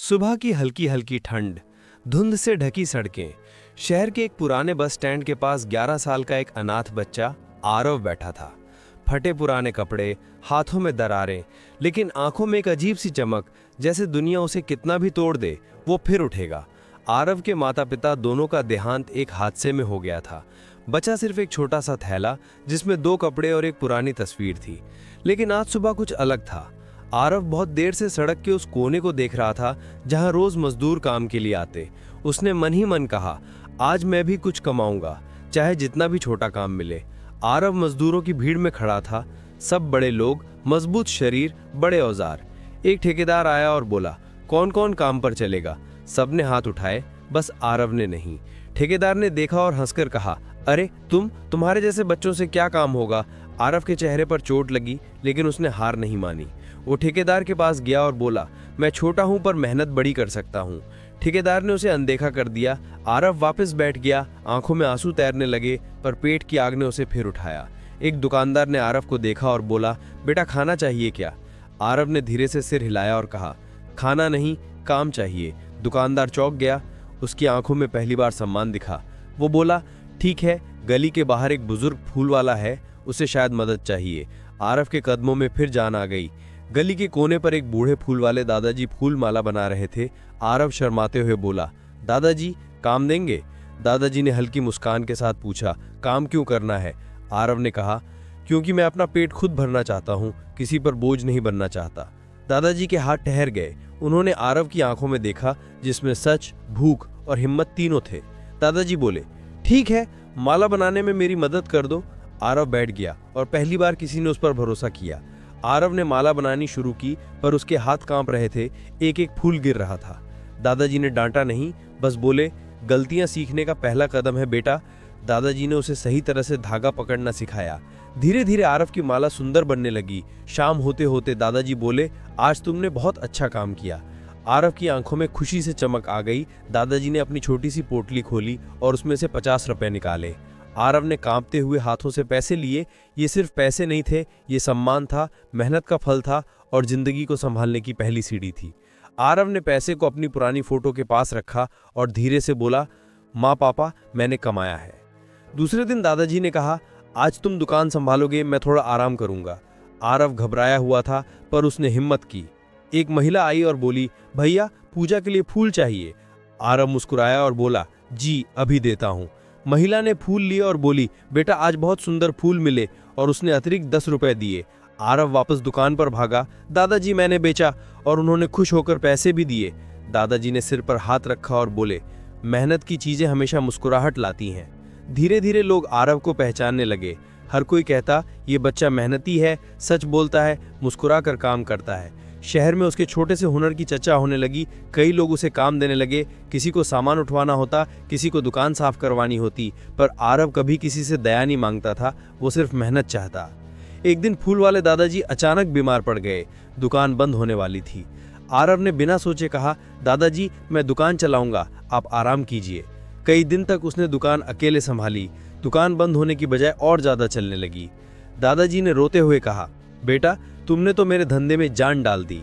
सुबह की हल्की हल्की ठंड, धुंध से ढकी सड़कें। शहर के एक पुराने बस स्टैंड के पास 11 साल का एक अनाथ बच्चा आरव बैठा था। फटे पुराने कपड़े, हाथों में दरारें, लेकिन आंखों में एक अजीब सी चमक, जैसे दुनिया उसे कितना भी तोड़ दे वो फिर उठेगा। आरव के माता पिता दोनों का देहांत एक हादसे में हो गया था। बचा सिर्फ एक छोटा सा थैला जिसमें 2 कपड़े और एक पुरानी तस्वीर थी। लेकिन आज सुबह कुछ अलग था। आरव बहुत देर से सड़क के उस कोने को देख रहा था जहां रोज मजदूर काम के लिए आते। उसने मन ही मन कहा, आज मैं भी कुछ कमाऊंगा, चाहे जितना भी छोटा काम मिले। आरव मजदूरों की भीड़ में खड़ा था, सब बड़े लोग, मजबूत शरीर, बड़े औजार। एक ठेकेदार आया और बोला, कौन कौन काम पर चलेगा? सबने हाथ उठाए, बस आरव ने नहीं। ठेकेदार ने देखा और हंसकर कहा, अरे तुम्हारे जैसे बच्चों से क्या काम होगा? आरव के चेहरे पर चोट लगी, लेकिन उसने हार नहीं मानी। वो ठेकेदार के पास गया और बोला, मैं छोटा हूं पर मेहनत बड़ी कर सकता हूं। ठेकेदार ने उसे अनदेखा कर दिया। आरव वापस बैठ गया, आंखों में आंसू तैरने लगे, पर पेट की आग ने उसे फिर उठाया। एक दुकानदार ने आरव को देखा और बोला, बेटा खाना चाहिए क्या? आरव ने धीरे से सिर हिलाया और कहा, खाना नहीं, काम चाहिए। दुकानदार चौंक गया, उसकी आंखों में पहली बार सम्मान दिखा। वो बोला, ठीक है, गली के बाहर एक बुजुर्ग फूल वाला है, उसे शायद मदद चाहिए। आरव के कदमों में फिर जान आ गई। गली के कोने पर एक बूढ़े फूल वाले दादाजी फूल माला बना रहे थे। आरव शर्माते हुए बोला, दादाजी काम देंगे? दादाजी ने हल्की मुस्कान के साथ पूछा, काम क्यों करना है? आरव ने कहा, क्योंकि मैं अपना पेट खुद भरना चाहता हूँ, किसी पर बोझ नहीं बनना चाहता। दादाजी के हाथ ठहर गए। उन्होंने आरव की आंखों में देखा, जिसमें सच, भूख और हिम्मत तीनों थे। दादाजी बोले, ठीक है, माला बनाने में मेरी मदद कर दो। आरव बैठ गया और पहली बार किसी ने उस पर भरोसा किया। आरव ने माला बनानी शुरू की, पर उसके हाथ कांप रहे थे, एक एक फूल गिर रहा था। दादाजी ने डांटा नहीं, बस बोले, गलतियां सीखने का पहला कदम है बेटा। दादाजी ने उसे सही तरह से धागा पकड़ना सिखाया। धीरे धीरे आरव की माला सुंदर बनने लगी। शाम होते होते दादाजी बोले, आज तुमने बहुत अच्छा काम किया। आरव की आंखों में खुशी से चमक आ गई। दादाजी ने अपनी छोटी सी पोटली खोली और उसमें से 50 रुपए निकाले। आरव ने कांपते हुए हाथों से पैसे लिए। ये सिर्फ पैसे नहीं थे, ये सम्मान था, मेहनत का फल था और जिंदगी को संभालने की पहली सीढ़ी थी। आरव ने पैसे को अपनी पुरानी फोटो के पास रखा और धीरे से बोला, माँ पापा, मैंने कमाया है। दूसरे दिन दादाजी ने कहा, आज तुम दुकान संभालोगे, मैं थोड़ा आराम करूंगा। आरव घबराया हुआ था, पर उसने हिम्मत की। एक महिला आई और बोली, भैया पूजा के लिए फूल चाहिए। आरव मुस्कुराया और बोला, जी अभी देता हूँ। महिला ने फूल लिए और बोली, बेटा आज बहुत सुंदर फूल मिले, और उसने अतिरिक्त 10 रुपए दिए। आरव वापस दुकान पर भागा, दादाजी मैंने बेचा, और उन्होंने खुश होकर पैसे भी दिए। दादाजी ने सिर पर हाथ रखा और बोले, मेहनत की चीजें हमेशा मुस्कुराहट लाती हैं। धीरे धीरे लोग आरव को पहचानने लगे। हर कोई कहता, ये बच्चा मेहनती है, सच बोलता है, मुस्कुरा कर काम करता है। शहर में उसके छोटे से हुनर की चर्चा होने लगी। कई लोग उसे काम देने लगे। किसी को सामान उठवाना होता, किसी को दुकान साफ करवानी होती, पर आरव कभी किसी से दया नहीं मांगता था, वो सिर्फ मेहनत चाहता। एक दिन फूल वाले दादाजी अचानक बीमार पड़ गए। दुकान बंद होने वाली थी। आरव ने बिना सोचे कहा, दादाजी मैं दुकान चलाऊंगा, आप आराम कीजिए। कई दिन तक उसने दुकान अकेले संभाली। दुकान बंद होने की बजाय और ज्यादा चलने लगी। दादाजी ने रोते हुए कहा, बेटा तुमने तो मेरे धंधे में जान डाल दी।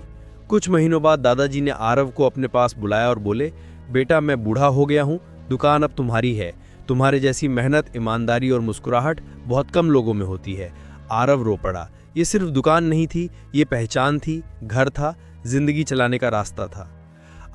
कुछ महीनों बाद दादाजी ने आरव को अपने पास बुलाया और बोले, बेटा मैं बूढ़ा हो गया हूँ, दुकान अब तुम्हारी है। तुम्हारे जैसी मेहनत, ईमानदारी और मुस्कुराहट बहुत कम लोगों में होती है। आरव रो पड़ा। ये सिर्फ दुकान नहीं थी, ये पहचान थी, घर था, जिंदगी चलाने का रास्ता था।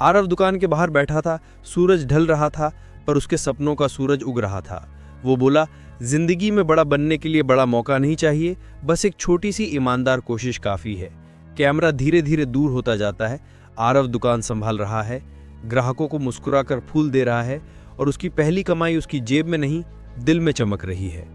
आरव दुकान के बाहर बैठा था। सूरज ढल रहा था, पर उसके सपनों का सूरज उग रहा था। वो बोला, जिंदगी में बड़ा बनने के लिए बड़ा मौका नहीं चाहिए, बस एक छोटी सी ईमानदार कोशिश काफी है। कैमरा धीरे धीरे दूर होता जाता है। आरव दुकान संभाल रहा है, ग्राहकों को मुस्कुराकर फूल दे रहा है, और उसकी पहली कमाई उसकी जेब में नहीं, दिल में चमक रही है।